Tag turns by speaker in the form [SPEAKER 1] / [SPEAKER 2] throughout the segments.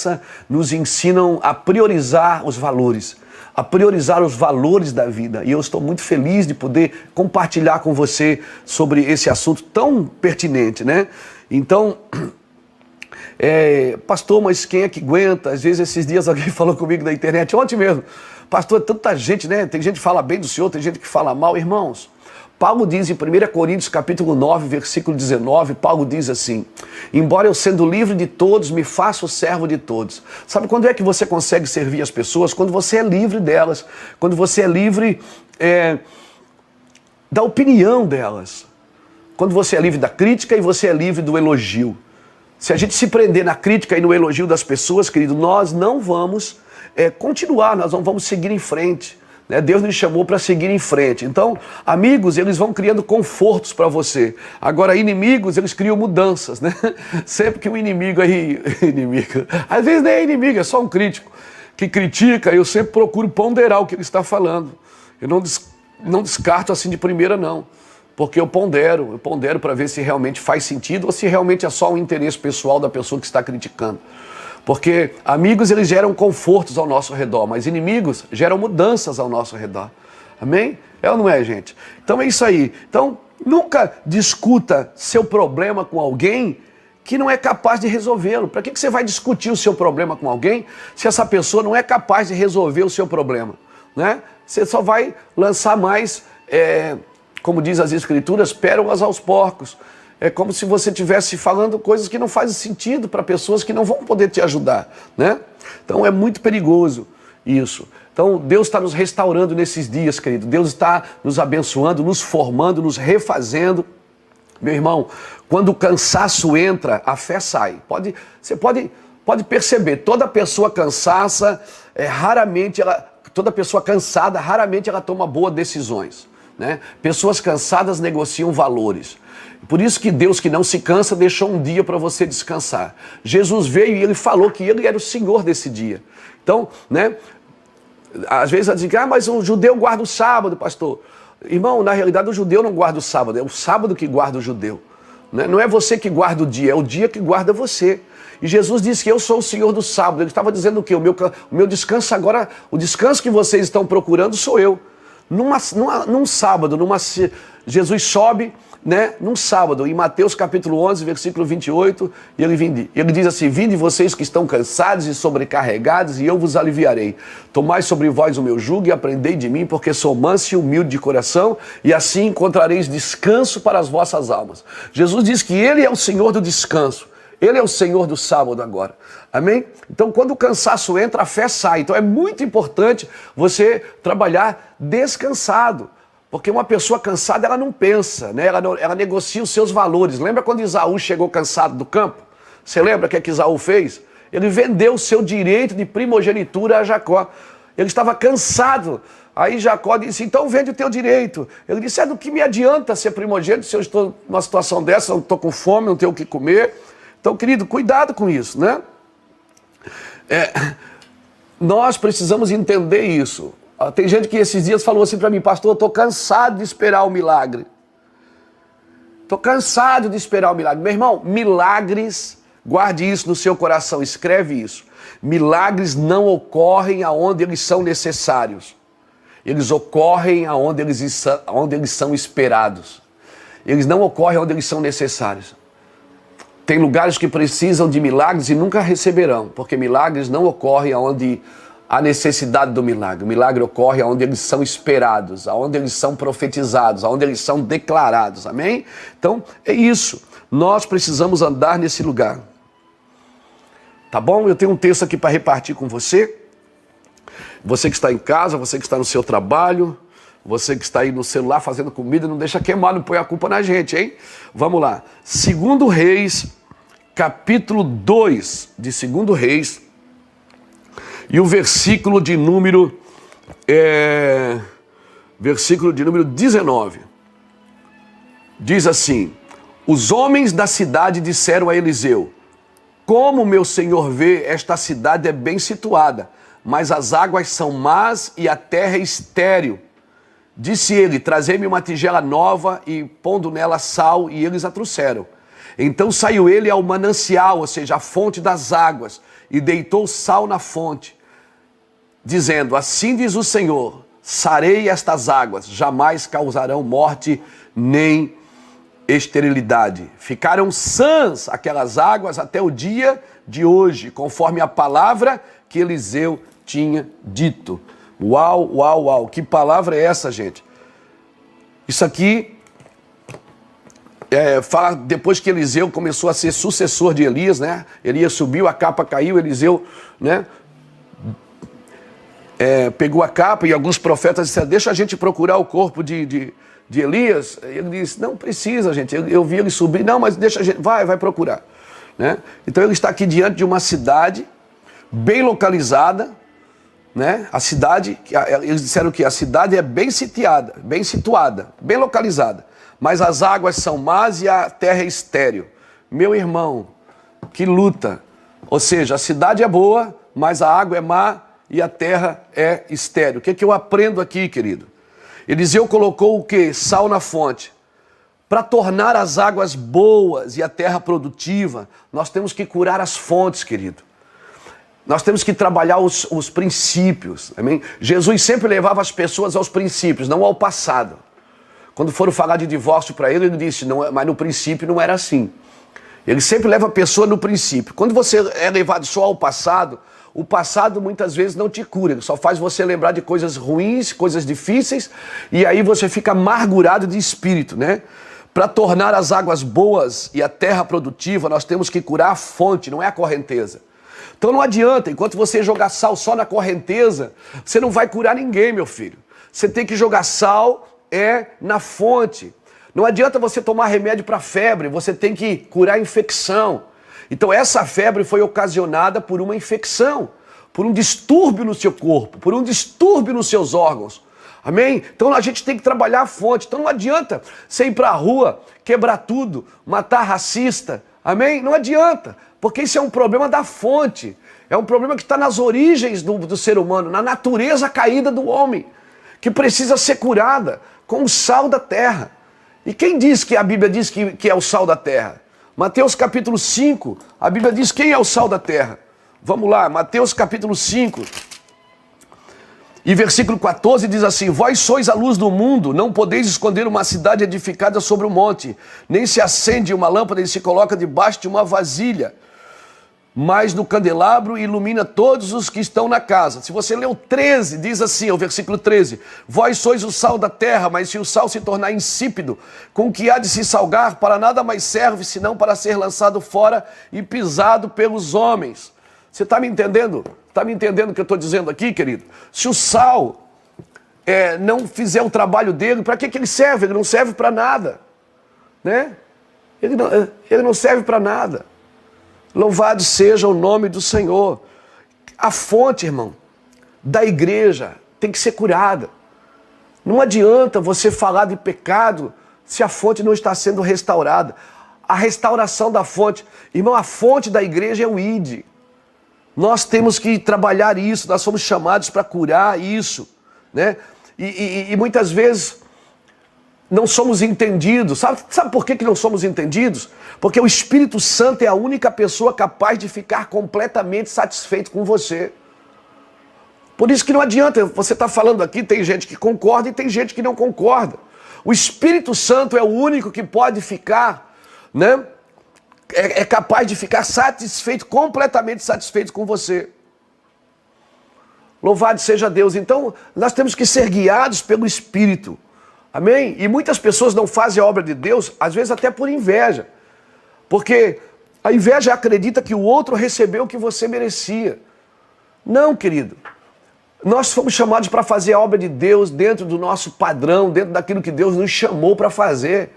[SPEAKER 1] conversa nos ensinam a priorizar os valores da vida. E eu estou muito feliz de poder compartilhar com você sobre esse assunto tão pertinente, né? Então, pastor, mas quem é que aguenta? Às vezes esses dias alguém falou comigo na internet, ontem mesmo, pastor, tanta gente, né? Tem gente que fala bem do Senhor, tem gente que fala mal. Irmãos, Paulo diz em 1 Coríntios capítulo 9, versículo 19, Paulo diz assim: embora eu sendo livre de todos, me faço servo de todos. Sabe quando é que você consegue servir as pessoas? Quando você é livre delas, quando você é livre da opinião delas, quando você é livre da crítica e você é livre do elogio. Se a gente se prender na crítica e no elogio das pessoas, querido, nós não vamos continuar, nós não vamos seguir em frente. Deus nos chamou para seguir em frente. Então, amigos, eles vão criando confortos para você. Agora, inimigos, eles criam mudanças, né? Sempre que um inimigo às vezes nem é inimigo, é só um crítico que critica, eu sempre procuro ponderar o que ele está falando. Eu não descarto assim de primeira, não. Porque eu pondero para ver se realmente faz sentido ou se realmente é só um interesse pessoal da pessoa que está criticando. Porque amigos, eles geram confortos ao nosso redor, mas inimigos geram mudanças ao nosso redor. Amém? É ou não é, gente? Então é isso aí. Então, nunca discuta seu problema com alguém que não é capaz de resolvê-lo. Para que você vai discutir o seu problema com alguém se essa pessoa não é capaz de resolver o seu problema? Né? Você só vai lançar mais, como diz as Escrituras, pérolas aos porcos. É como se você estivesse falando coisas que não fazem sentido para pessoas que não vão poder te ajudar, né? Então é muito perigoso isso. Então Deus está nos restaurando nesses dias, querido. Deus está nos abençoando, nos formando, nos refazendo. Meu irmão, quando o cansaço entra, a fé sai. Você pode perceber, toda pessoa cansada, raramente ela toma boas decisões, né? Pessoas cansadas negociam valores. Por isso que Deus, que não se cansa, deixou um dia para você descansar. Jesus veio e ele falou que ele era o Senhor desse dia. Então, né? Às vezes a gente diz, mas o judeu guarda o sábado, pastor. Irmão, na realidade o judeu não guarda o sábado, é o sábado que guarda o judeu. Né? Não é você que guarda o dia, é o dia que guarda você. E Jesus disse que eu sou o Senhor do sábado. Ele estava dizendo o quê? O meu descanso agora, o descanso que vocês estão procurando sou eu. Num sábado, Jesus sobe, né, num sábado, em Mateus capítulo 11, versículo 28, e ele diz assim: vinde vocês que estão cansados e sobrecarregados, e eu vos aliviarei. Tomai sobre vós o meu jugo e aprendei de mim, porque sou manso e humilde de coração, e assim encontrareis descanso para as vossas almas. Jesus diz que ele é o Senhor do descanso. Ele é o Senhor do sábado agora. Amém? Então, quando o cansaço entra, a fé sai. Então, é muito importante você trabalhar descansado. Porque uma pessoa cansada, ela não pensa, né? Ela negocia os seus valores. Lembra quando Esaú chegou cansado do campo? Você lembra o que Esaú fez? Ele vendeu o seu direito de primogenitura a Jacó. Ele estava cansado. Aí Jacó disse, então vende o teu direito. Ele disse, do que me adianta ser primogênito se eu estou numa situação dessa, não estou com fome, não tenho o que comer. Então, querido, cuidado com isso, né? Nós precisamos entender isso. Tem gente que esses dias falou assim para mim, pastor, eu estou cansado de esperar o milagre. Estou cansado de esperar o milagre. Meu irmão, milagres, guarde isso no seu coração, escreve isso. Milagres não ocorrem aonde eles são necessários. Eles ocorrem aonde eles são esperados. Eles não ocorrem onde eles são necessários. Tem lugares que precisam de milagres e nunca receberão, porque milagres não ocorrem onde há necessidade do milagre. O milagre ocorre onde eles são esperados, onde eles são profetizados, onde eles são declarados. Amém? Então, é isso. Nós precisamos andar nesse lugar. Tá bom? Eu tenho um texto aqui para repartir com você. Você que está em casa, você que está no seu trabalho, você que está aí no celular fazendo comida, não deixa queimar, não põe a culpa na gente, hein? Vamos lá. 2 Reis, capítulo 2 de 2 Reis, e o versículo de número 19. Diz assim: os homens da cidade disseram a Eliseu, como meu senhor vê, esta cidade é bem situada, mas as águas são más e a terra é estéril. Disse ele, trazei-me uma tigela nova e pondo nela sal, e eles a trouxeram. Então saiu ele ao manancial, ou seja, a fonte das águas, e deitou sal na fonte, dizendo: assim diz o Senhor, sarei estas águas, jamais causarão morte nem esterilidade. Ficaram sãs aquelas águas até o dia de hoje, conforme a palavra que Eliseu tinha dito. Uau, uau, uau, que palavra é essa, gente? Isso aqui fala depois que Eliseu começou a ser sucessor de Elias, né? Elias subiu, a capa caiu, Eliseu, né? Pegou a capa e alguns profetas disseram: deixa a gente procurar o corpo de Elias. Ele disse: não precisa, gente, eu vi ele subir. Não, mas deixa a gente, vai procurar, né? Então ele está aqui diante de uma cidade bem localizada, né? A cidade, eles disseram que a cidade é bem sitiada, bem situada, bem localizada, mas as águas são más e a terra é estéril. Meu irmão, que luta! Ou seja, a cidade é boa, mas a água é má e a terra é estéril. O que é que eu aprendo aqui, querido? Eliseu colocou o quê? Sal na fonte. Para tornar as águas boas e a terra produtiva, nós temos que curar as fontes, querido. Nós temos que trabalhar os princípios. Amém? Jesus sempre levava as pessoas aos princípios, não ao passado. Quando foram falar de divórcio para ele, ele disse: não, mas no princípio não era assim. Ele sempre leva a pessoa no princípio. Quando você é levado só ao passado, o passado muitas vezes não te cura, ele só faz você lembrar de coisas ruins, coisas difíceis, e aí você fica amargurado de espírito, né? Para tornar as águas boas e a terra produtiva, nós temos que curar a fonte, não é a correnteza. Então não adianta, enquanto você jogar sal só na correnteza, você não vai curar ninguém, meu filho. Você tem que jogar sal na fonte. Não adianta você tomar remédio para febre, você tem que curar a infecção. Então essa febre foi ocasionada por uma infecção, por um distúrbio no seu corpo, por um distúrbio nos seus órgãos. Amém? Então a gente tem que trabalhar a fonte. Então não adianta você ir para a rua, quebrar tudo, matar racista. Amém? Não adianta, porque isso é um problema da fonte. É um problema que está nas origens do ser humano, na natureza caída do homem, que precisa ser curada com o sal da terra. E quem diz que a Bíblia diz que é o sal da terra? Mateus capítulo 5, a Bíblia diz quem é o sal da terra. Vamos lá, Mateus capítulo 5, e versículo 14 diz assim: vós sois a luz do mundo, não podeis esconder uma cidade edificada sobre um monte, nem se acende uma lâmpada e se coloca debaixo de uma vasilha, mas no candelabro ilumina todos os que estão na casa. Se você ler o 13, diz assim, o versículo 13: vós sois o sal da terra, mas se o sal se tornar insípido, com que há de se salgar, para nada mais serve, senão para ser lançado fora e pisado pelos homens. Você está me entendendo? Está me entendendo o que eu estou dizendo aqui, querido? Se o sal não fizer o trabalho dele, para que ele serve? Ele não serve para nada, né? Ele não serve para nada. Louvado seja o nome do Senhor. A fonte, irmão, da igreja tem que ser curada. Não adianta você falar de pecado se a fonte não está sendo restaurada. A restauração da fonte, irmão, a fonte da igreja é o ID. Nós temos que trabalhar isso, nós somos chamados para curar isso, né? E muitas vezes não somos entendidos. Sabe por que não somos entendidos? Porque o Espírito Santo é a única pessoa capaz de ficar completamente satisfeito com você. Por isso que não adianta, você estar falando aqui, tem gente que concorda e tem gente que não concorda. O Espírito Santo é o único que pode ficar, né? É capaz de ficar satisfeito, completamente satisfeito com você. Louvado seja Deus. Então, nós temos que ser guiados pelo Espírito. Amém? E muitas pessoas não fazem a obra de Deus, às vezes até por inveja. Porque a inveja acredita que o outro recebeu o que você merecia. Não, querido. Nós fomos chamados para fazer a obra de Deus dentro do nosso padrão, dentro daquilo que Deus nos chamou para fazer.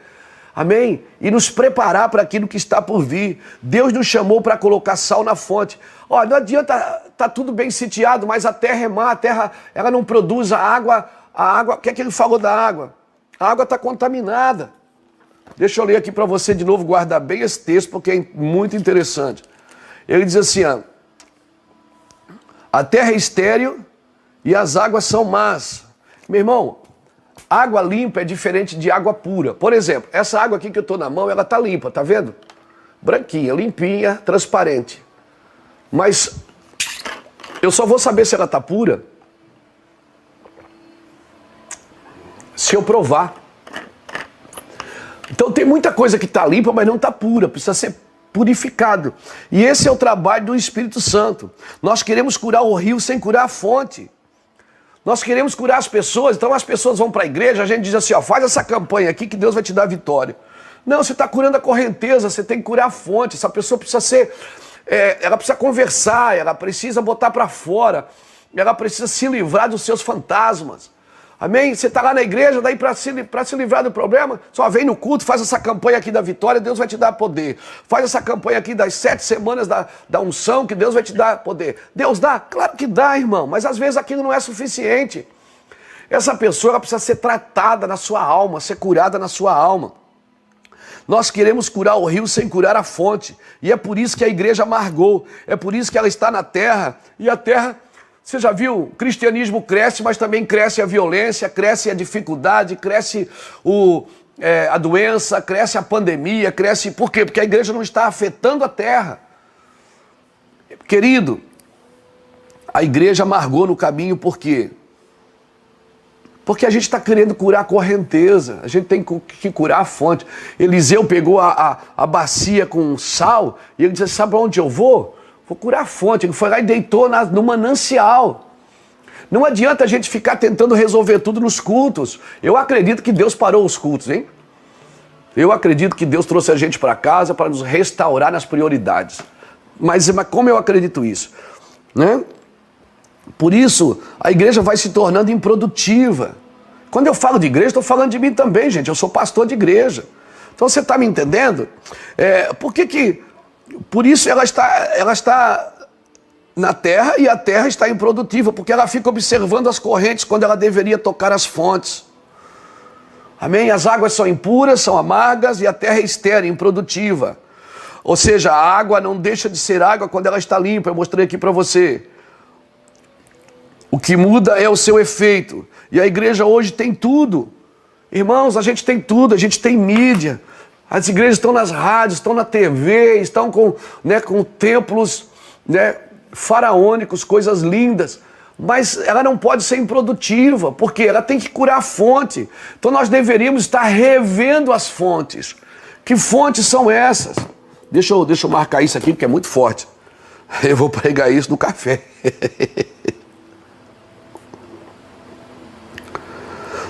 [SPEAKER 1] Amém? E nos preparar para aquilo que está por vir. Deus nos chamou para colocar sal na fonte. Ó, não adianta, tá tudo bem sitiado, mas a terra é má, a terra ela não produz a água. O que é que ele falou da água? A água está contaminada. Deixa eu ler aqui para você de novo, guardar bem esse texto, porque é muito interessante. Ele diz assim, ó, a terra é estéril e as águas são más. Meu irmão, água limpa é diferente de água pura. Por exemplo, essa água aqui que eu estou na mão, ela está limpa, tá vendo? Branquinha, limpinha, transparente. Mas eu só vou saber se ela está pura se eu provar. Então tem muita coisa que está limpa, mas não está pura, precisa ser purificado. E esse é o trabalho do Espírito Santo. Nós queremos curar o rio sem curar a fonte. Nós queremos curar as pessoas, então as pessoas vão para a igreja, a gente diz assim, ó, faz essa campanha aqui que Deus vai te dar vitória. Não, você está curando a correnteza, você tem que curar a fonte. Essa pessoa precisa ser, ela precisa conversar, ela precisa botar para fora, ela precisa se livrar dos seus fantasmas. Amém? Você está lá na igreja, daí para se livrar do problema, só vem no culto, faz essa campanha aqui da vitória, Deus vai te dar poder. Faz essa campanha aqui das 7 semanas da unção, que Deus vai te dar poder. Deus dá? Claro que dá, irmão, mas às vezes aquilo não é suficiente. Essa pessoa ela precisa ser tratada na sua alma, ser curada na sua alma. Nós queremos curar o rio sem curar a fonte. E é por isso que a igreja amargou, é por isso que ela está na terra, e a terra... Você já viu, o cristianismo cresce, mas também cresce a violência, cresce a dificuldade, cresce a doença, cresce a pandemia, cresce... Por quê? Porque a igreja não está afetando a terra. Querido, a igreja amargou no caminho por quê? Porque a gente está querendo curar a correnteza, a gente tem que curar a fonte. Eliseu pegou a bacia com sal e ele disse, sabe onde eu vou? Vou curar a fonte. Ele foi lá e deitou no manancial. Não adianta a gente ficar tentando resolver tudo nos cultos. Eu acredito que Deus parou os cultos, hein? Eu acredito que Deus trouxe a gente para casa para nos restaurar nas prioridades. Mas como eu acredito isso? Né? Por isso, a igreja vai se tornando improdutiva. Quando eu falo de igreja, estou falando de mim também, gente. Eu sou pastor de igreja. Então você está me entendendo? Por isso ela está na terra e a terra está improdutiva, porque ela fica observando as correntes quando ela deveria tocar as fontes. Amém? As águas são impuras, são amargas e a terra é estéril, improdutiva. Ou seja, a água não deixa de ser água quando ela está limpa. Eu mostrei aqui para você. O que muda é o seu efeito. E a igreja hoje tem tudo. Irmãos, a gente tem tudo, a gente tem mídia. As igrejas estão nas rádios, estão na TV, estão com templos faraônicos, coisas lindas. Mas ela não pode ser improdutiva, porque ela tem que curar a fonte. Então nós deveríamos estar revendo as fontes. Que fontes são essas? Deixa eu marcar isso aqui, porque é muito forte. Eu vou pregar isso no café.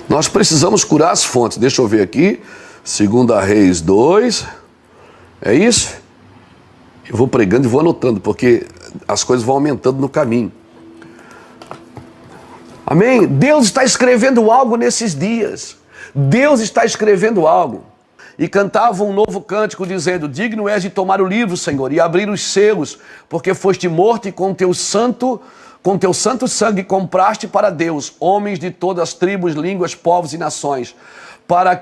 [SPEAKER 1] Nós precisamos curar as fontes. Deixa eu ver aqui. 2 Reis 2. É isso? Eu vou pregando e vou anotando, porque as coisas vão aumentando no caminho. Amém? Deus está escrevendo algo nesses dias. Deus está escrevendo algo. E cantavam um novo cântico dizendo, digno és de tomar o livro, Senhor, e abrir os selos, porque foste morto e com teu santo sangue compraste para Deus homens de todas as tribos, línguas, povos e nações, para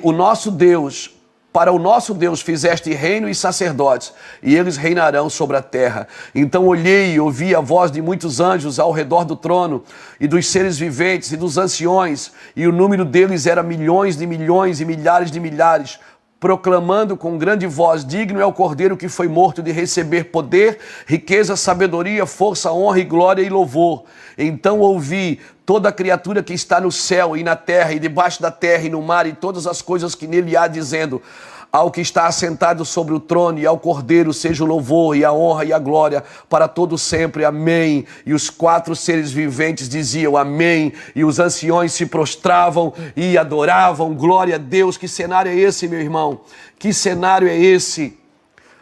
[SPEAKER 1] o nosso Deus fizeste reino e sacerdotes, e eles reinarão sobre a terra. Então olhei e ouvi a voz de muitos anjos ao redor do trono, e dos seres viventes e dos anciões, e o número deles era milhões de milhões e milhares de milhares, proclamando com grande voz, digno é o Cordeiro que foi morto de receber poder, riqueza, sabedoria, força, honra e glória e louvor. Então ouvi toda criatura que está no céu e na terra e debaixo da terra e no mar e todas as coisas que nele há, dizendo, ao que está assentado sobre o trono e ao Cordeiro seja o louvor e a honra e a glória para todo sempre. Amém. E os 4 seres viventes diziam amém. E os anciões se prostravam e adoravam. Glória a Deus. Que cenário é esse, meu irmão? Que cenário é esse?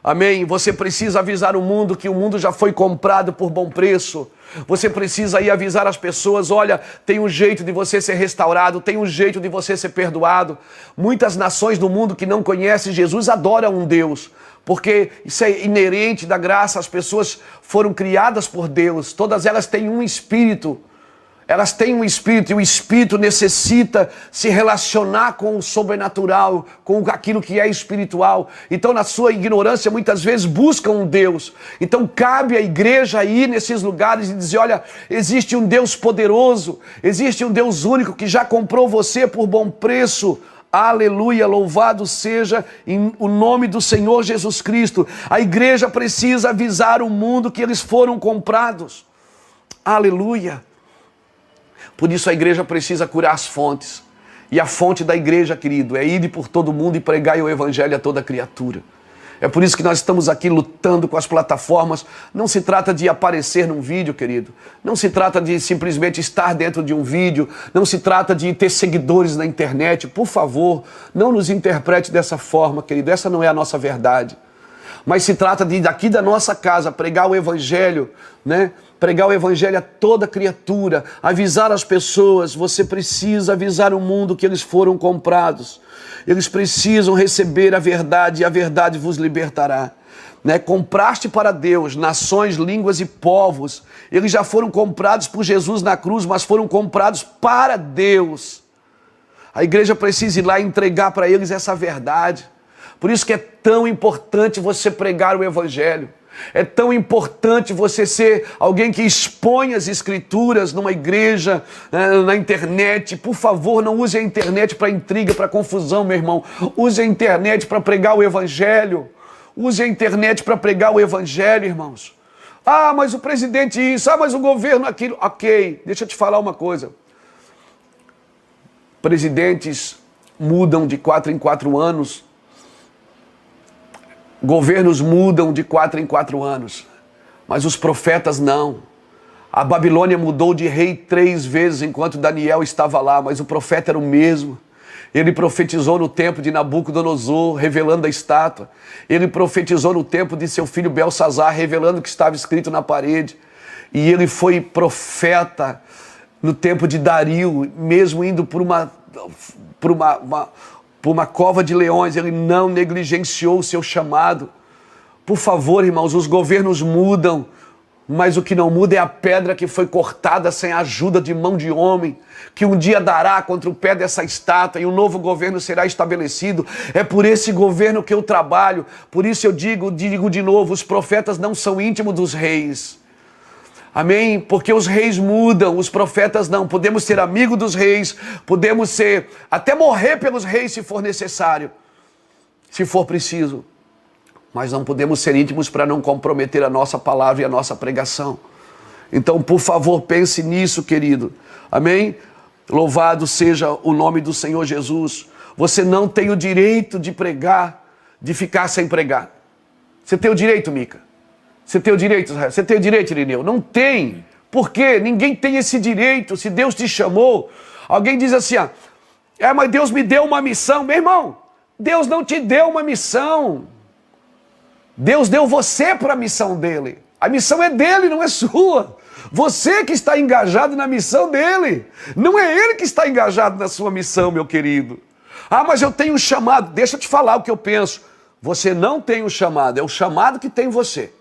[SPEAKER 1] Amém. Você precisa avisar o mundo que o mundo já foi comprado por bom preço. Você precisa ir avisar as pessoas, olha, tem um jeito de você ser restaurado, tem um jeito de você ser perdoado. Muitas nações do mundo que não conhecem Jesus adoram um Deus, porque isso é inerente da graça, as pessoas foram criadas por Deus, todas elas têm um espírito. Elas têm um espírito e o espírito necessita se relacionar com o sobrenatural, com aquilo que é espiritual. Então, na sua ignorância, muitas vezes buscam um Deus. Então, cabe à igreja ir nesses lugares e dizer, olha, existe um Deus poderoso, existe um Deus único que já comprou você por bom preço. Aleluia, louvado seja o nome do Senhor Jesus Cristo. A igreja precisa avisar o mundo que eles foram comprados. Aleluia. Por isso a igreja precisa curar as fontes. E a fonte da igreja, querido, é ir por todo mundo e pregar o evangelho a toda criatura. É por isso que nós estamos aqui lutando com as plataformas. Não se trata de aparecer num vídeo, querido. Não se trata de simplesmente estar dentro de um vídeo. Não se trata de ter seguidores na internet. Por favor, não nos interprete dessa forma, querido. Essa não é a nossa verdade. Mas se trata de, daqui da nossa casa, pregar o evangelho, né? Pregar o evangelho a toda criatura, avisar as pessoas. Você precisa avisar o mundo que eles foram comprados. Eles precisam receber a verdade e a verdade vos libertará. Né? Compraste para Deus nações, línguas e povos. Eles já foram comprados por Jesus na cruz, mas foram comprados para Deus. A igreja precisa ir lá e entregar para eles essa verdade. Por isso que é tão importante você pregar o evangelho. É tão importante você ser alguém que expõe as escrituras numa igreja, na internet. Por favor, não use a internet para intriga, para confusão, meu irmão. Use a internet para pregar o evangelho. Use a internet para pregar o evangelho, irmãos. Ah, mas o presidente isso, ah, mas o governo aquilo. Ok, deixa eu te falar uma coisa. Presidentes mudam de 4 em 4 anos. Governos mudam de 4 em 4 anos, mas os profetas não. A Babilônia mudou de rei 3 vezes enquanto Daniel estava lá, mas o profeta era o mesmo. Ele profetizou no tempo de Nabucodonosor, revelando a estátua. Ele profetizou no tempo de seu filho Belsazar, revelando o que estava escrito na parede. E ele foi profeta no tempo de Dario, mesmo indo por uma cova de leões. Ele não negligenciou o seu chamado. Por favor, irmãos, os governos mudam, mas o que não muda é a pedra que foi cortada sem a ajuda de mão de homem, que um dia dará contra o pé dessa estátua e um novo governo será estabelecido. É por esse governo que eu trabalho. Por isso eu digo de novo, os profetas não são íntimos dos reis. Amém? Porque os reis mudam, os profetas não. Podemos ser amigos dos reis, podemos ser, até morrer pelos reis se for necessário, se for preciso. Mas não podemos ser íntimos para não comprometer a nossa palavra e a nossa pregação. Então, por favor, pense nisso, querido. Amém? Louvado seja o nome do Senhor Jesus. Você não tem o direito de pregar, de ficar sem pregar. Você tem o direito, Mica? Você tem o direito, Israel? Você tem o direito, Irineu? Não tem. Por quê? Ninguém tem esse direito. Se Deus te chamou, alguém diz assim, mas Deus me deu uma missão. Meu irmão, Deus não te deu uma missão. Deus deu você para a missão dele. A missão é dele, não é sua. Você que está engajado na missão dele. Não é ele que está engajado na sua missão, meu querido. Ah, mas eu tenho um chamado. Deixa eu te falar o que eu penso. Você não tem um chamado, é o chamado que tem você.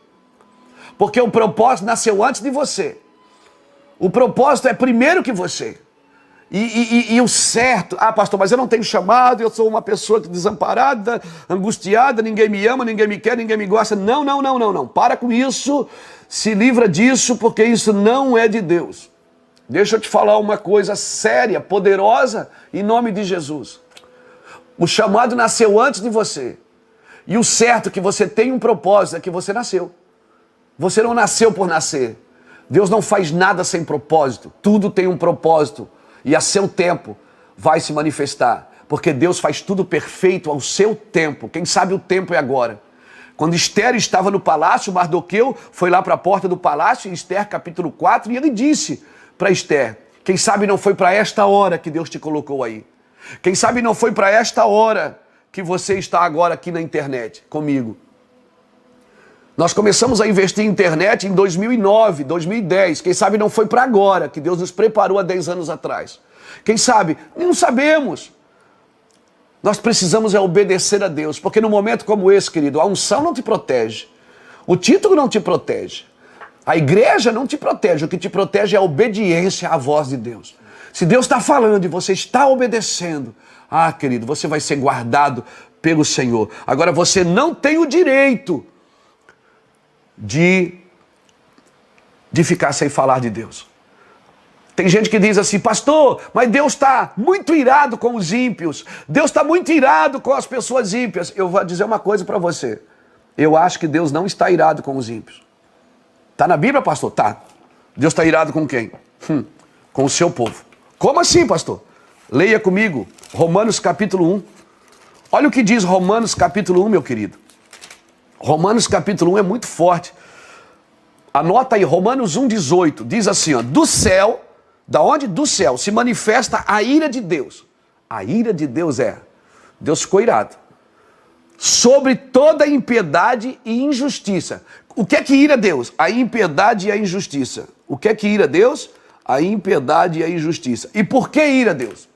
[SPEAKER 1] Porque o propósito nasceu antes de você. O propósito é primeiro que você. E o certo... Ah, pastor, mas eu não tenho chamado, eu sou uma pessoa desamparada, angustiada, ninguém me ama, ninguém me quer, ninguém me gosta. Não. Para com isso, se livra disso, porque isso não é de Deus. Deixa eu te falar uma coisa séria, poderosa, em nome de Jesus. O chamado nasceu antes de você. E o certo que você tem um propósito é que você nasceu. Você não nasceu por nascer. Deus não faz nada sem propósito. Tudo tem um propósito. E a seu tempo vai se manifestar. Porque Deus faz tudo perfeito ao seu tempo. Quem sabe o tempo é agora. Quando Esther estava no palácio, Mardoqueu foi lá para a porta do palácio, em Esther capítulo 4, e ele disse para Esther, quem sabe não foi para esta hora que Deus te colocou aí. Quem sabe não foi para esta hora que você está agora aqui na internet comigo. Nós começamos a investir em internet em 2009, 2010. Quem sabe não foi para agora, que Deus nos preparou há 10 anos atrás. Quem sabe? Não sabemos. Nós precisamos obedecer a Deus, porque no momento como esse, querido, a unção não te protege. O título não te protege. A igreja não te protege. O que te protege é a obediência à voz de Deus. Se Deus está falando e você está obedecendo, querido, você vai ser guardado pelo Senhor. Agora, você não tem o direito de ficar sem falar de Deus. Tem gente que diz assim, pastor, mas Deus está muito irado com os ímpios. Deus está muito irado com as pessoas ímpias. Eu vou dizer uma coisa para você. Eu acho que Deus não está irado com os ímpios. Está na Bíblia, pastor? Tá. Deus está irado com quem? Com o seu povo. Como assim, pastor? Leia comigo Romanos capítulo 1. Olha o que diz Romanos capítulo 1, meu querido. Romanos capítulo 1 é muito forte. Anota aí, Romanos 1,18. Diz assim, ó, do céu, da onde? Do céu, se manifesta a ira de Deus. A ira de Deus Deus ficou irado. Sobre toda impiedade e injustiça. O que é que ira Deus? A impiedade e a injustiça. O que é que ira Deus? A impiedade e a injustiça. E por que ira Deus?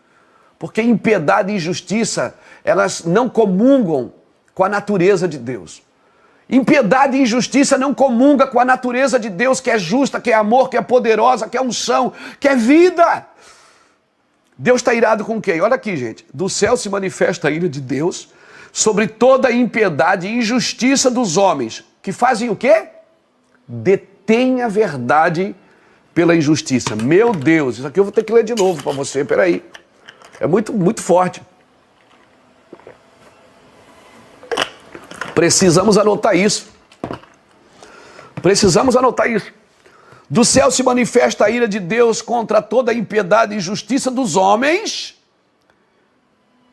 [SPEAKER 1] Porque impiedade e injustiça, elas não comungam com a natureza de Deus. Impiedade e injustiça não comunga com a natureza de Deus, que é justa, que é amor, que é poderosa, que é unção, que é vida. Deus está irado com quem? Olha aqui, gente. Do céu se manifesta a ira de Deus sobre toda a impiedade e injustiça dos homens, que fazem o quê? Detêm a verdade pela injustiça. Meu Deus, isso aqui eu vou ter que ler de novo para você, peraí. É muito, muito forte. Precisamos anotar isso. Precisamos anotar isso. Do céu se manifesta a ira de Deus contra toda a impiedade e injustiça dos homens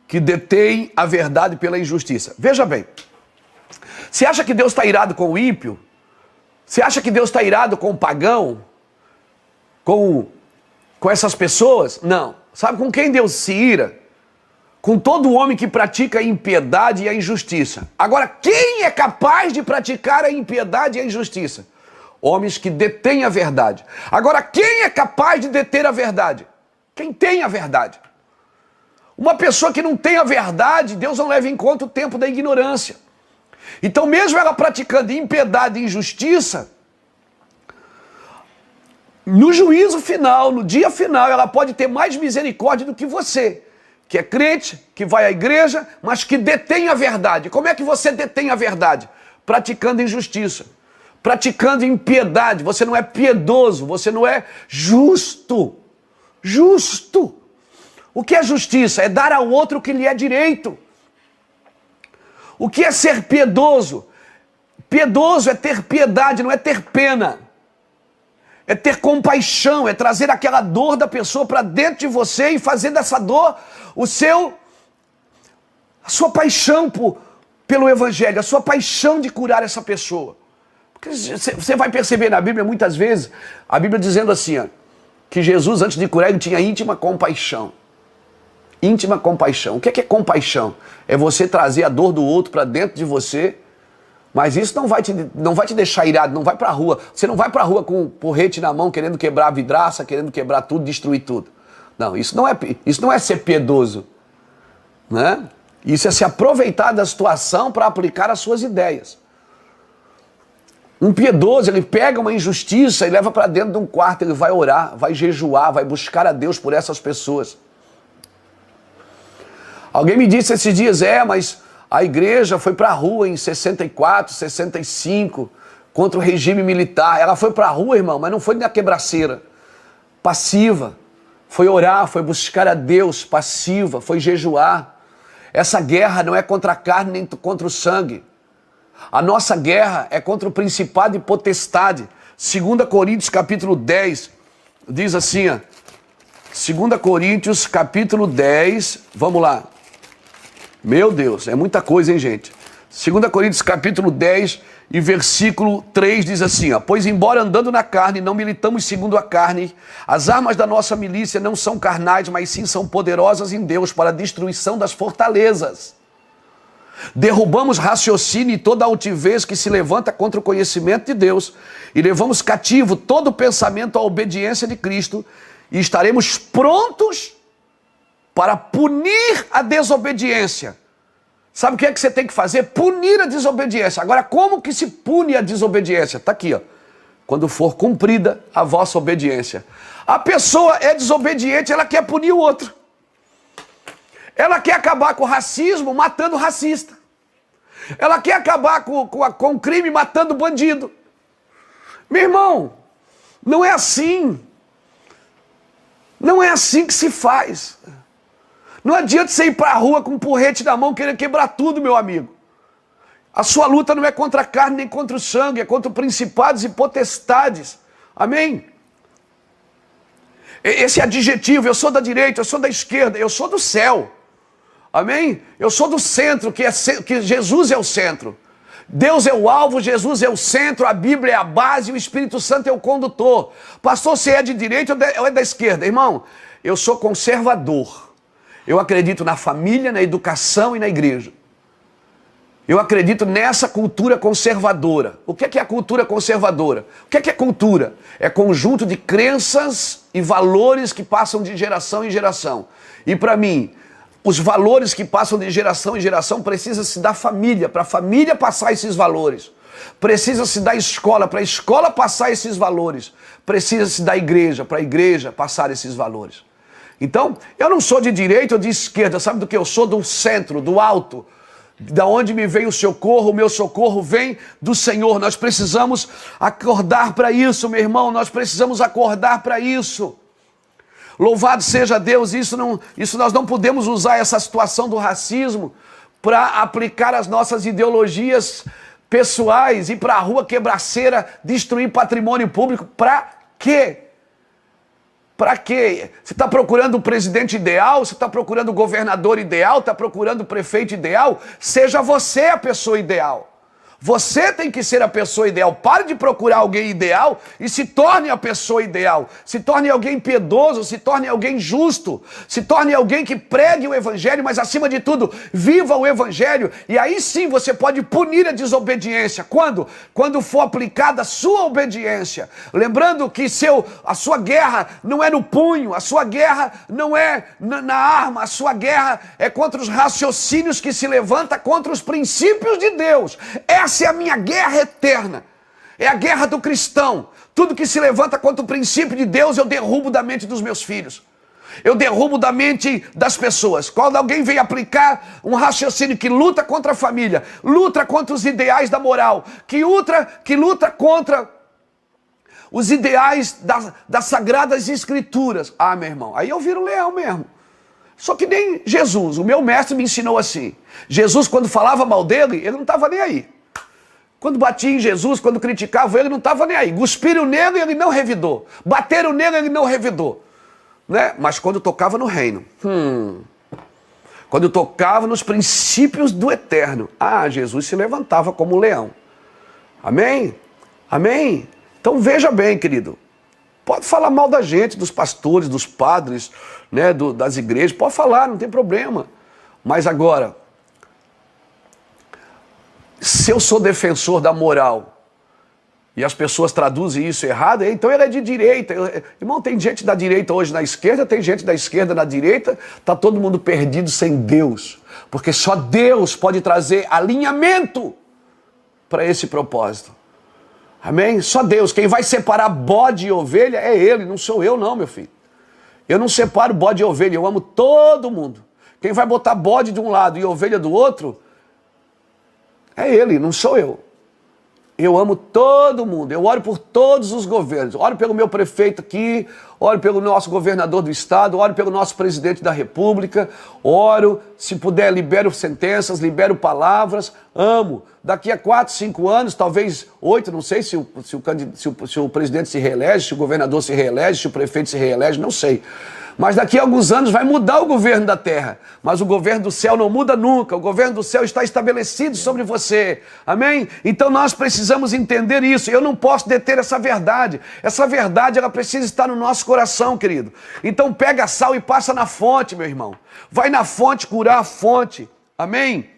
[SPEAKER 1] que detêm a verdade pela injustiça. Veja bem, você acha que Deus está irado com o ímpio? Você acha que Deus está irado com o pagão? Com essas pessoas? Não. Sabe com quem Deus se ira? Com todo homem que pratica a impiedade e a injustiça. Agora, quem é capaz de praticar a impiedade e a injustiça? Homens que detêm a verdade. Agora, quem é capaz de deter a verdade? Quem tem a verdade. Uma pessoa que não tem a verdade, Deus não leva em conta o tempo da ignorância. Então, mesmo ela praticando impiedade e injustiça, no juízo final, no dia final, ela pode ter mais misericórdia do que você, que é crente, que vai à igreja, mas que detém a verdade. Como é que você detém a verdade? Praticando injustiça, praticando impiedade. Você não é piedoso, você não é justo. Justo. O que é justiça? É dar ao outro o que lhe é direito. O que é ser piedoso? Piedoso é ter piedade, não é ter pena. É ter compaixão, é trazer aquela dor da pessoa para dentro de você e fazer dessa dor a sua paixão pelo evangelho, a sua paixão de curar essa pessoa. Porque você vai perceber na Bíblia muitas vezes, a Bíblia dizendo assim, ó, que Jesus antes de curar ele tinha íntima compaixão. Íntima compaixão. O que é compaixão? É você trazer a dor do outro para dentro de você. Mas isso não vai te deixar irado, não vai pra rua. Você não vai pra rua com um porrete na mão, querendo quebrar a vidraça, querendo quebrar tudo, destruir tudo. Não, isso não é ser piedoso. Né? Isso é se aproveitar da situação para aplicar as suas ideias. Um piedoso, ele pega uma injustiça e leva para dentro de um quarto, ele vai orar, vai jejuar, vai buscar a Deus por essas pessoas. Alguém me disse esses dias, mas a igreja foi para a rua em 64, 65, contra o regime militar. Ela foi para a rua, irmão, mas não foi na quebraceira. Passiva. Foi orar, foi buscar a Deus, passiva, foi jejuar. Essa guerra não é contra a carne nem contra o sangue. A nossa guerra é contra o principado e potestade. 2 Coríntios capítulo 10, diz assim, ó. 2 Coríntios capítulo 10, vamos lá. Meu Deus, é muita coisa, hein, gente? 2 Coríntios capítulo 10 e versículo 3 diz assim, ó, pois embora andando na carne, não militamos segundo a carne, as armas da nossa milícia não são carnais, mas sim são poderosas em Deus para a destruição das fortalezas. Derrubamos raciocínio e toda altivez que se levanta contra o conhecimento de Deus e levamos cativo todo pensamento à obediência de Cristo e estaremos prontos para punir a desobediência. Sabe o que é que você tem que fazer? Punir a desobediência. Agora, como que se pune a desobediência? Está aqui, ó. Quando for cumprida a vossa obediência. A pessoa é desobediente, ela quer punir o outro. Ela quer acabar com o racismo matando o racista. Ela quer acabar com o crime matando o bandido. Meu irmão, não é assim. Não é assim que se faz. Não adianta você ir para a rua com um porrete na mão querer quebrar tudo, meu amigo. A sua luta não é contra a carne nem contra o sangue, é contra principados e potestades. Amém? Esse adjetivo, eu sou da direita, eu sou da esquerda, eu sou do céu. Amém? Eu sou do centro, que Jesus é o centro. Deus é o alvo, Jesus é o centro, a Bíblia é a base, o Espírito Santo é o condutor. Pastor, você é de direita ou é da esquerda? Irmão, eu sou conservador. Eu acredito na família, na educação e na igreja. Eu acredito nessa cultura conservadora. O que é a cultura conservadora? O que é cultura? É conjunto de crenças e valores que passam de geração em geração. E para mim, os valores que passam de geração em geração precisa-se da família, para a família passar esses valores. Precisa-se da escola, para a escola passar esses valores. Precisa-se da igreja, para a igreja passar esses valores. Então, eu não sou de direita ou de esquerda, sabe do que eu sou? Do centro, do alto. Da onde me vem o socorro, o meu socorro vem do Senhor. Nós precisamos acordar para isso, meu irmão, nós precisamos acordar para isso. Louvado seja Deus, isso nós não podemos usar essa situação do racismo para aplicar as nossas ideologias pessoais, ir para a rua quebraceira, destruir patrimônio público. Para quê? Para quê? Você está procurando o presidente ideal? Você está procurando o governador ideal? Está procurando o prefeito ideal? Seja você a pessoa ideal. Você tem que ser a pessoa ideal. Pare de procurar alguém ideal e se torne a pessoa ideal. Se torne alguém piedoso, se torne alguém justo, se torne alguém que pregue o evangelho, mas acima de tudo, viva o evangelho. E aí sim você pode punir a desobediência. Quando? Quando for aplicada a sua obediência. Lembrando que a sua guerra não é no punho, a sua guerra não é na arma, a sua guerra é contra os raciocínios que se levantam contra os princípios de Deus. Essa é a minha guerra eterna. É a guerra do cristão. Tudo que se levanta contra o princípio de Deus, eu derrubo da mente dos meus filhos. Eu derrubo da mente das pessoas. Quando alguém vem aplicar um raciocínio que luta contra a família, luta contra os ideais da moral, que luta contra os ideais das sagradas escrituras. Ah, meu irmão, aí eu viro leão mesmo. Só que nem Jesus, o meu mestre me ensinou assim. Jesus, quando falava mal dele, ele não estava nem aí. Quando batia em Jesus, quando criticava ele, não estava nem aí. Cuspiram nele, ele não revidou. Bateram nele, ele não revidou. Né? Mas quando tocava no reino, quando tocava nos princípios do eterno, Jesus se levantava como um leão. Amém? Amém? Então veja bem, querido. Pode falar mal da gente, dos pastores, dos padres, né, das igrejas. Pode falar, não tem problema. Mas agora, se eu sou defensor da moral e as pessoas traduzem isso errado, então ele é de direita. Irmão, tem gente da direita hoje na esquerda, tem gente da esquerda na direita, está todo mundo perdido sem Deus. Porque só Deus pode trazer alinhamento para esse propósito. Amém? Só Deus. Quem vai separar bode e ovelha é Ele, não sou eu não, meu filho. Eu não separo bode e ovelha, eu amo todo mundo. Quem vai botar bode de um lado e ovelha do outro é Ele, não sou eu. Eu amo todo mundo, eu oro por todos os governos, oro pelo meu prefeito aqui, oro pelo nosso governador do estado, oro pelo nosso presidente da república, oro, se puder, libero sentenças, libero palavras, amo. Daqui a 4, 5 anos, talvez 8, não sei se o presidente se reelege, se o governador se reelege, se o prefeito se reelege, não sei. Mas daqui a alguns anos vai mudar o governo da terra. Mas o governo do céu não muda nunca. O governo do céu está estabelecido sobre você. Amém? Então nós precisamos entender isso. Eu não posso deter essa verdade. Essa verdade, ela precisa estar no nosso coração, querido. Então pega sal e passa na fonte, meu irmão. Vai na fonte curar a fonte. Amém?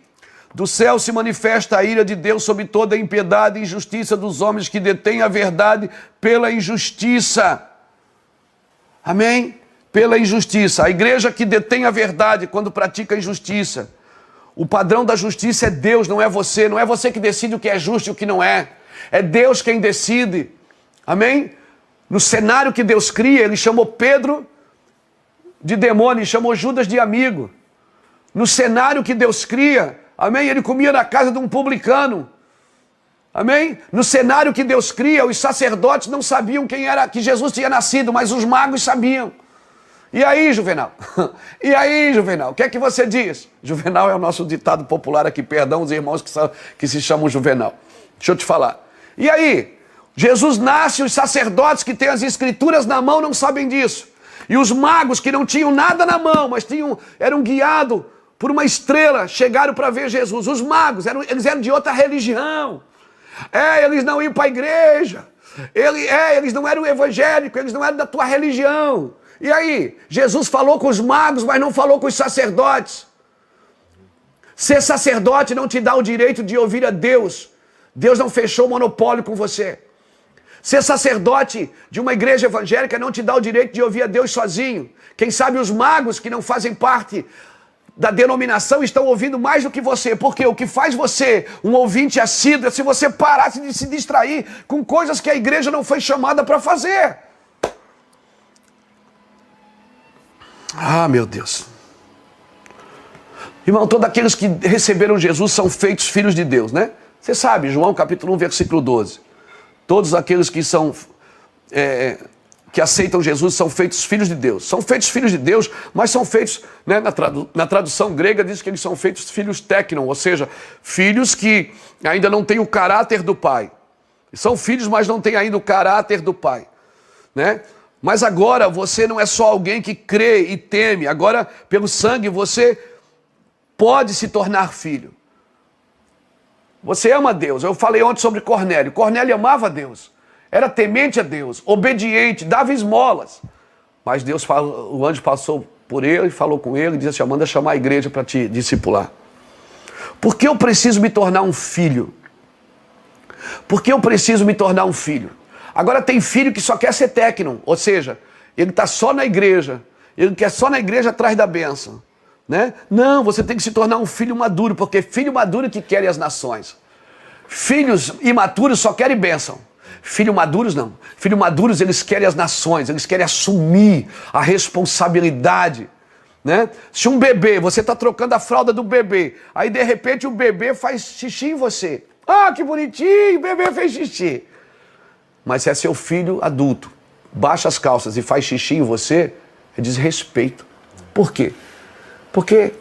[SPEAKER 1] Do céu se manifesta a ira de Deus sobre toda a impiedade e injustiça dos homens que detêm a verdade pela injustiça. Amém? Pela injustiça. A igreja que detém a verdade quando pratica a injustiça. O padrão da justiça é Deus, não é você. Não é você que decide o que é justo e o que não é. É Deus quem decide. Amém? No cenário que Deus cria, Ele chamou Pedro de demônio e chamou Judas de amigo. No cenário que Deus cria, amém? Ele comia na casa de um publicano. Amém? No cenário que Deus cria, os sacerdotes não sabiam quem era, que Jesus tinha nascido, mas os magos sabiam. E aí, Juvenal? E aí, Juvenal? O que é que você diz? Juvenal é o nosso ditado popular aqui, perdão os irmãos que se chamam Juvenal. Deixa eu te falar. E aí? Jesus nasce, os sacerdotes que têm as escrituras na mão não sabem disso. E os magos que não tinham nada na mão, mas eram guiados por uma estrela, chegaram para ver Jesus. Os magos, eles eram de outra religião. Eles não iam para a igreja. Eles não eram evangélicos, eles não eram da tua religião. E aí? Jesus falou com os magos, mas não falou com os sacerdotes. Ser sacerdote não te dá o direito de ouvir a Deus. Deus não fechou o monopólio com você. Ser sacerdote de uma igreja evangélica não te dá o direito de ouvir a Deus sozinho. Quem sabe os magos que não fazem parte da denominação estão ouvindo mais do que você. Porque o que faz você um ouvinte assíduo é se você parasse de se distrair com coisas que a igreja não foi chamada para fazer. Ah, meu Deus. Irmão, todos aqueles que receberam Jesus são feitos filhos de Deus, né? Você sabe, João capítulo 1, versículo 12. Todos aqueles que que aceitam Jesus são feitos filhos de Deus. São feitos filhos de Deus, mas são feitos, né, na tradução grega diz que eles são feitos filhos téknon, ou seja, filhos que ainda não têm o caráter do pai. São filhos, mas não têm ainda o caráter do pai, né? Mas agora você não é só alguém que crê e teme. Agora, pelo sangue, você pode se tornar filho. Você ama Deus. Eu falei ontem sobre Cornélio. Cornélio amava Deus. Era temente a Deus, obediente, dava esmolas. Mas o anjo passou por ele, falou com ele e disse assim: manda chamar a igreja para te discipular. Por que eu preciso me tornar um filho? Por que eu preciso me tornar um filho? Agora tem filho que só quer ser técnico, ou seja, ele está só na igreja, ele quer só na igreja atrás da bênção, né? Não, você tem que se tornar um filho maduro, porque filho maduro que querem as nações. Filhos imaturos só querem bênção. Filhos maduros não. Filhos maduros eles querem as nações, eles querem assumir a responsabilidade, né? Se um bebê, você está trocando a fralda do bebê, aí de repente o bebê faz xixi em você. Ah, que bonitinho, o bebê fez xixi. Mas se é seu filho adulto, baixa as calças e faz xixi em você, é desrespeito. Por quê? Porque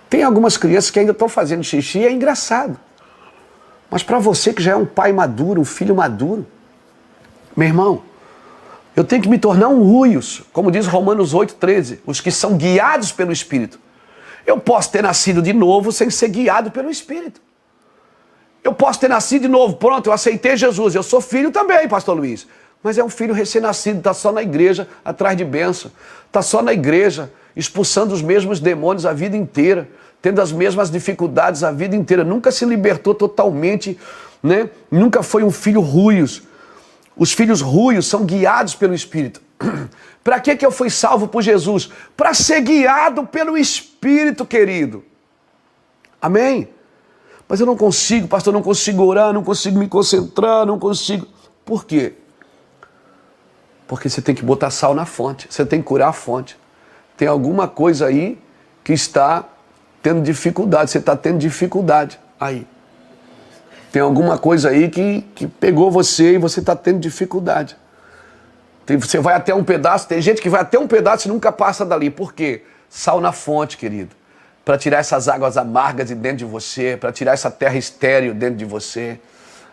[SPEAKER 1] tem algumas crianças que ainda estão fazendo xixi e é engraçado. Mas para você que já é um pai maduro, um filho maduro, meu irmão, eu tenho que me tornar um ruios, como diz Romanos 8,13, os que são guiados pelo Espírito. Eu posso ter nascido de novo sem ser guiado pelo Espírito. Eu posso ter nascido de novo, pronto, eu aceitei Jesus, eu sou filho também, pastor Luiz. Mas é um filho recém-nascido, está só na igreja, atrás de bênção. Está só na igreja, expulsando os mesmos demônios a vida inteira, tendo as mesmas dificuldades a vida inteira. Nunca se libertou totalmente, né? Nunca foi um filho ruios. Os filhos ruios são guiados pelo Espírito. Para que eu fui salvo por Jesus? Para ser guiado pelo Espírito, querido. Amém? Mas eu não consigo, pastor, não consigo orar, não consigo me concentrar, não consigo. Por quê? Porque você tem que botar sal na fonte, você tem que curar a fonte. Tem alguma coisa aí que está tendo dificuldade, você está tendo dificuldade aí. Tem alguma coisa aí que pegou você e você está tendo dificuldade. Você vai até um pedaço, tem gente que vai até um pedaço e nunca passa dali. Por quê? Sal na fonte, querido. Para tirar essas águas amargas de dentro de você, para tirar essa terra estéril dentro de você.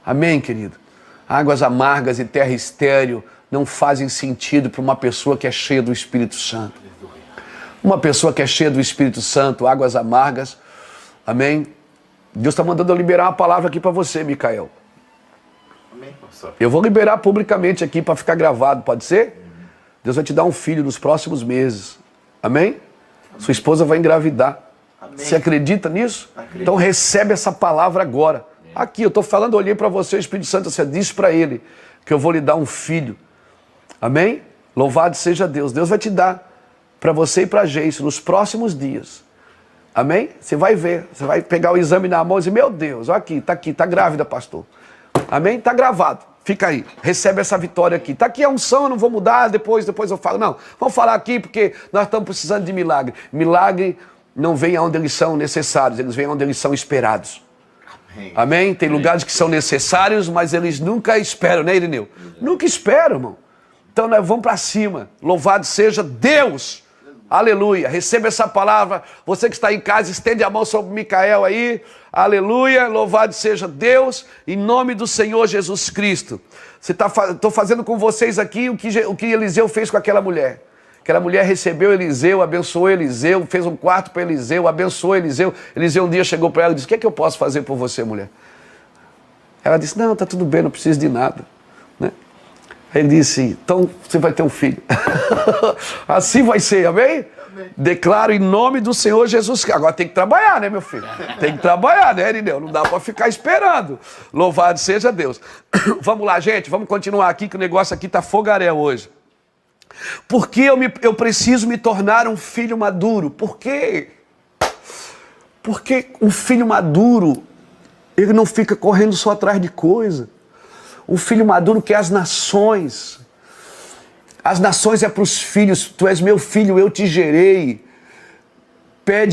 [SPEAKER 1] Amém, querido? Águas amargas e terra estéril não fazem sentido para uma pessoa que é cheia do Espírito Santo. Uma pessoa que é cheia do Espírito Santo, águas amargas, amém? Deus está mandando eu liberar uma palavra aqui para você, Micael.
[SPEAKER 2] Amém, pastor.
[SPEAKER 1] Eu vou liberar publicamente aqui para ficar gravado, pode ser? Deus vai te dar um filho nos próximos meses, amém? Sua esposa vai engravidar. Amém. Você acredita nisso?
[SPEAKER 2] Acredito.
[SPEAKER 1] Então recebe essa palavra agora. Aqui, eu estou falando, olhei para você, o Espírito Santo, você disse para ele que eu vou lhe dar um filho. Amém? Louvado seja Deus. Deus vai te dar para você e para a Geice nos próximos dias. Amém? Você vai ver, você vai pegar o exame na mão e dizer, meu Deus, olha aqui, tá grávida, pastor. Amém? Tá gravado. Fica aí, recebe essa vitória aqui. Tá aqui a unção, eu não vou mudar, depois eu falo. Não, vamos falar aqui porque nós estamos precisando de milagre. Milagre não vem onde eles são necessários, eles vêm onde eles são esperados. Amém? Amém? Tem lugares que são necessários, mas eles nunca esperam, né, Irineu? Nunca esperam, irmão. Então nós vamos para cima. Louvado seja Deus. Aleluia. Receba essa palavra. Você que está em casa, estende a mão sobre Micael aí. Aleluia. Louvado seja Deus, em nome do Senhor Jesus Cristo. Estou fazendo com vocês aqui o que Eliseu fez com aquela mulher. Aquela mulher recebeu Eliseu, abençoou Eliseu, fez um quarto para Eliseu, abençoou Eliseu. Eliseu um dia chegou para ela e disse: o que é que eu posso fazer por você, mulher? Ela disse: não, está tudo bem, não preciso de nada. Né? Aí ele disse: então você vai ter um filho. Assim vai ser, amém? Amém? Declaro em nome do Senhor Jesus. Agora tem que trabalhar, né, meu filho? Tem que trabalhar, né, Irineu? Não dá para ficar esperando. Louvado seja Deus. Vamos lá, gente, vamos continuar aqui, que o negócio aqui está fogaréu hoje. Por que eu preciso me tornar um filho maduro? Por quê? Porque um filho maduro, ele não fica correndo só atrás de coisa. Um filho maduro quer as nações. As nações é para os filhos. Tu és meu filho, eu te gerei. Pede